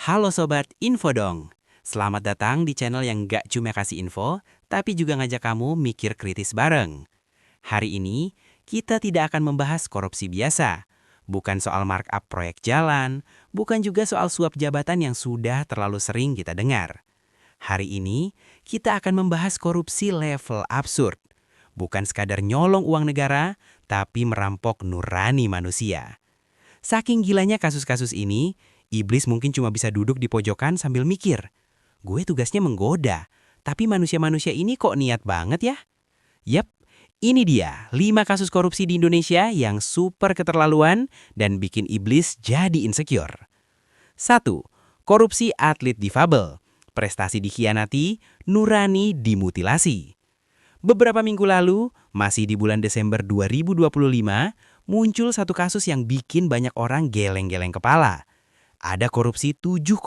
Halo Sobat Infodong, selamat datang di channel yang gak cuma kasih info, tapi juga ngajak kamu mikir kritis bareng. Hari ini, kita tidak akan membahas korupsi biasa. Bukan soal markup proyek jalan, bukan juga soal suap jabatan yang sudah terlalu sering kita dengar. Hari ini, kita akan membahas korupsi level absurd. Bukan sekadar nyolong uang negara, tapi merampok nurani manusia. Saking gilanya kasus-kasus ini, iblis mungkin cuma bisa duduk di pojokan sambil mikir, gue tugasnya menggoda, tapi manusia-manusia ini kok niat banget ya? Yap, ini dia 5 kasus korupsi di Indonesia yang super keterlaluan dan bikin iblis jadi insecure. 1. Korupsi atlet difabel. Prestasi dikhianati, nurani dimutilasi. Beberapa minggu lalu, masih di bulan Desember 2025, muncul satu kasus yang bikin banyak orang geleng-geleng kepala. Ada korupsi 7,1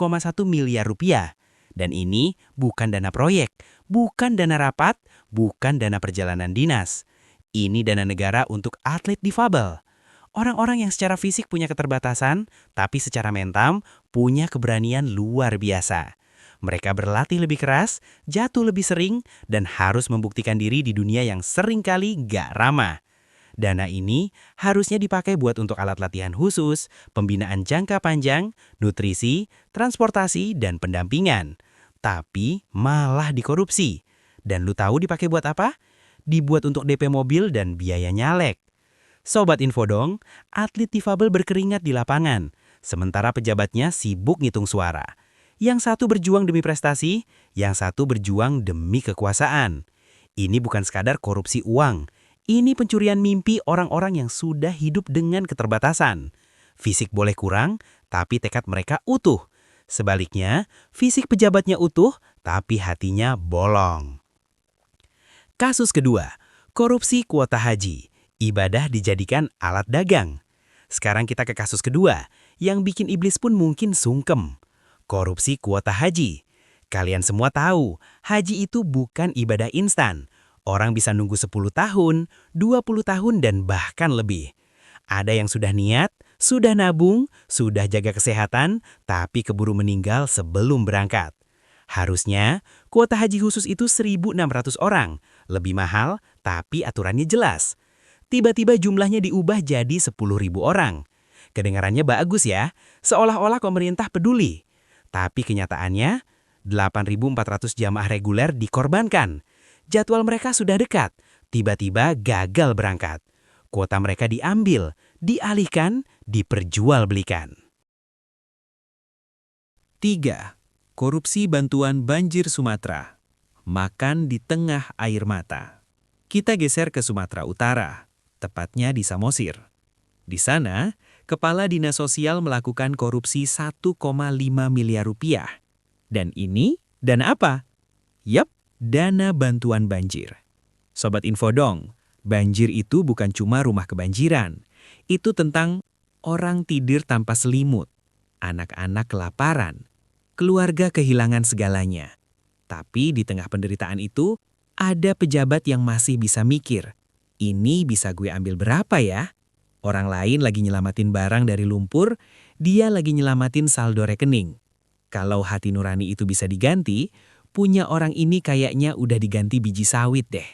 miliar rupiah. Dan ini bukan dana proyek, bukan dana rapat, bukan dana perjalanan dinas. Ini dana negara untuk atlet difabel. Orang-orang yang secara fisik punya keterbatasan, tapi secara mental punya keberanian luar biasa. Mereka berlatih lebih keras, jatuh lebih sering, dan harus membuktikan diri di dunia yang seringkali gak ramah. Dana ini harusnya dipakai buat untuk alat latihan khusus, pembinaan jangka panjang, nutrisi, transportasi, dan pendampingan. Tapi malah dikorupsi. Dan lu tahu dipakai buat apa? Dibuat untuk DP mobil dan biaya nyalek. Sobat Infodong, atlet difabel berkeringat di lapangan, sementara pejabatnya sibuk ngitung suara. Yang satu berjuang demi prestasi, yang satu berjuang demi kekuasaan. Ini bukan sekadar korupsi uang. Ini pencurian mimpi orang-orang yang sudah hidup dengan keterbatasan. Fisik boleh kurang, tapi tekad mereka utuh. Sebaliknya, fisik pejabatnya utuh, tapi hatinya bolong. Kasus kedua, korupsi kuota haji. Ibadah dijadikan alat dagang. Sekarang kita ke kasus kedua, yang bikin iblis pun mungkin sungkem. Korupsi kuota haji. Kalian semua tahu, haji itu bukan ibadah instan. Orang bisa nunggu 10 tahun, 20 tahun, dan bahkan lebih. Ada yang sudah niat, sudah nabung, sudah jaga kesehatan, tapi keburu meninggal sebelum berangkat. Harusnya, kuota haji khusus itu 1.600 orang. Lebih mahal, tapi aturannya jelas. Tiba-tiba jumlahnya diubah jadi 10.000 orang. Kedengarannya bagus ya, seolah-olah pemerintah peduli. Tapi kenyataannya, 8.400 jamaah reguler dikorbankan. Jadwal mereka sudah dekat, tiba-tiba gagal berangkat. Kuota mereka diambil, dialihkan, diperjualbelikan. 3. Korupsi bantuan banjir Sumatera. Makan di tengah air mata. Kita geser ke Sumatera Utara, tepatnya di Samosir. Di sana, Kepala Dinas Sosial melakukan korupsi 1,5 miliar rupiah. Dan ini dana apa? Yap, dana bantuan banjir. Sobat Infodong, banjir itu bukan cuma rumah kebanjiran. Itu tentang orang tidur tanpa selimut, anak-anak kelaparan, keluarga kehilangan segalanya. Tapi di tengah penderitaan itu, ada pejabat yang masih bisa mikir, ini bisa gue ambil berapa ya? Orang lain lagi nyelamatin barang dari lumpur, dia lagi nyelamatin saldo rekening. Kalau hati nurani itu bisa diganti, punya orang ini kayaknya udah diganti biji sawit deh.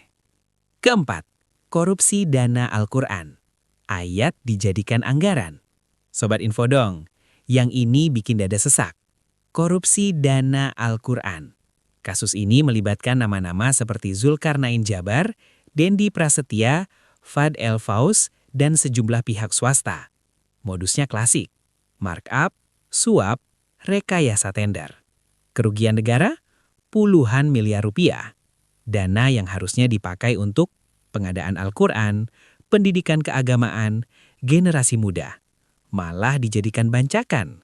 Keempat, korupsi dana Al-Quran. Ayat dijadikan anggaran. Sobat Infodong, yang ini bikin dada sesak. Korupsi dana Al-Quran. Kasus ini melibatkan nama-nama seperti Zulkarnain Jabar, Dendi Prasetya, Fad El Faus, dan sejumlah pihak swasta. Modusnya klasik, markup, suap, rekayasa tender. Kerugian negara? Puluhan miliar rupiah. Dana yang harusnya dipakai untuk pengadaan Al-Quran, pendidikan keagamaan, generasi muda. Malah dijadikan bancakan.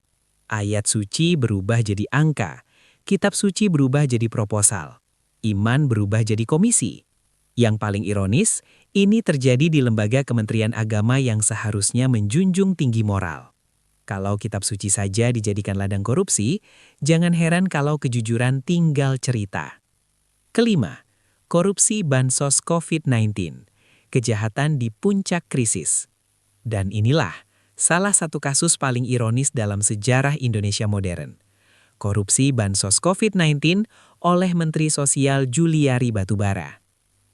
Ayat suci berubah jadi angka, kitab suci berubah jadi proposal, iman berubah jadi komisi. Yang paling ironis, ini terjadi di lembaga Kementerian Agama yang seharusnya menjunjung tinggi moral. Kalau kitab suci saja dijadikan ladang korupsi, jangan heran kalau kejujuran tinggal cerita. Kelima, korupsi bansos COVID-19, kejahatan di puncak krisis. Dan inilah salah satu kasus paling ironis dalam sejarah Indonesia modern. korupsi bansos COVID-19 oleh Menteri Sosial Juliari Batubara.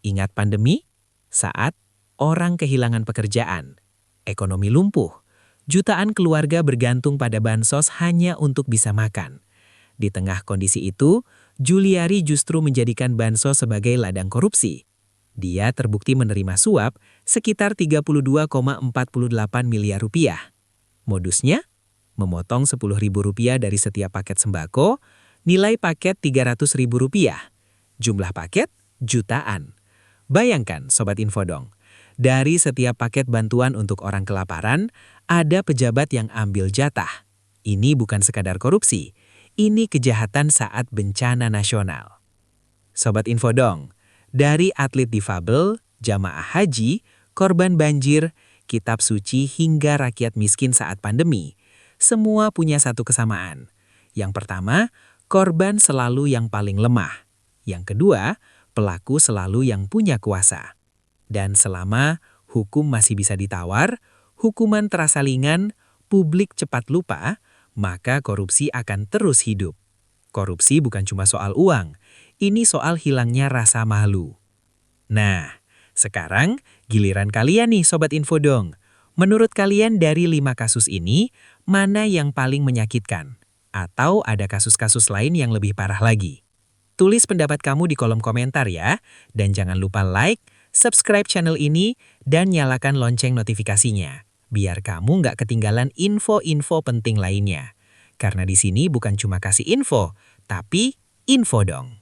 Ingat pandemi? Saat orang kehilangan pekerjaan, ekonomi lumpuh, jutaan keluarga bergantung pada bansos hanya untuk bisa makan. Di tengah kondisi itu, Juliari justru menjadikan bansos sebagai ladang korupsi. Dia terbukti menerima suap sekitar 32,48 miliar rupiah. Modusnya? Memotong Rp10.000 dari setiap paket sembako, nilai paket Rp300.000. Jumlah paket? Jutaan. Bayangkan, Sobat Infodong, dari setiap paket bantuan untuk orang kelaparan, ada pejabat yang ambil jatah. Ini bukan sekadar korupsi, ini kejahatan saat bencana nasional. Sobat Infodong, dari atlet difabel, jamaah haji, korban banjir, kitab suci hingga rakyat miskin saat pandemi, semua punya satu kesamaan. Yang pertama, korban selalu yang paling lemah. Yang kedua, pelaku selalu yang punya kuasa. Dan selama hukum masih bisa ditawar, hukuman terasa ringan, publik cepat lupa, maka korupsi akan terus hidup. Korupsi bukan cuma soal uang, ini soal hilangnya rasa malu. Nah, sekarang giliran kalian nih Sobat Infodong. Menurut kalian dari 5 kasus ini, mana yang paling menyakitkan? Atau ada kasus-kasus lain yang lebih parah lagi? Tulis pendapat kamu di kolom komentar ya. Dan jangan lupa like, subscribe channel ini, dan nyalakan lonceng notifikasinya. Biar kamu nggak ketinggalan info-info penting lainnya. Karena di sini bukan cuma kasih info, tapi info dong.